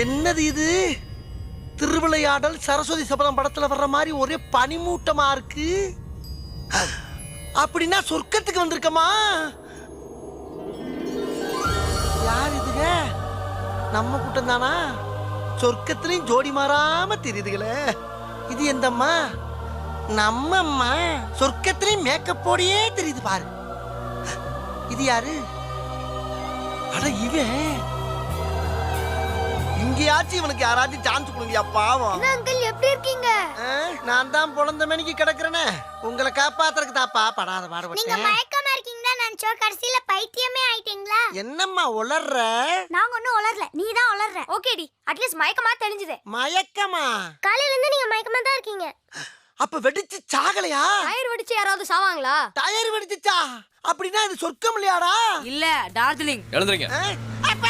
என்னது இது? திருவிளையாடல் சரஸ்வதி சபதம் படத்துல வர்ற மாதிரி ஒரே பனிமூட்டமா இருக்கு. அப்படின்னா சொர்க்கத்துக்கு வந்திருக்கமா? யார் இதுங்க? நம்ம கூட்டம் தானா? சொர்க்கத்திலையும் ஜோடி மாறாம தெரியுதுங்களே. இது எந்தம்மா? நம்ம அம்மா. சொர்க்கத்திலையும் மேக்கப் போடியே தெரியுது பாரு. இது யாரு? அட இவன். இங்கேயாச்சும் இவனுக்கு யாராச்சும் சான்ஸ் கொடுங்கயா பாவம். அங்கிள் எப்படி இருக்கீங்க? நான் தான் பொழந்த மணிக்கு கிடக்குறேனே. உங்களை காப்பாத்துறதுக்கு தாப்பா படாத நீங்க பாடுபட்டேன். மயக்கமா இருக்கீங்களா நினைச்சோம், கடைசியில பைத்தியமே ஆயிட்டீங்களா? என்னம்மா உளர்ற? நாங்க ஒண்ணும் உளரல, நீ தான் உளர்ற. ஓகேடி, அட்லீஸ்ட் மயக்கமா தெரிஞ்சது. மயக்கமா? காலையில இருந்து நீங்க மயக்கமா தான் இருக்கீங்க. அப்ப வெடிச்சு சாகலையா? டயர் வெடிச்சு யாராவது சாவாங்களா? டயர் வெடிச்சுச்சா? அப்படின்னா இது சொர்க்கம் இல்லையாடா? இல்ல டார்ஜிலிங். எழுந்துறீங்க. அப்பா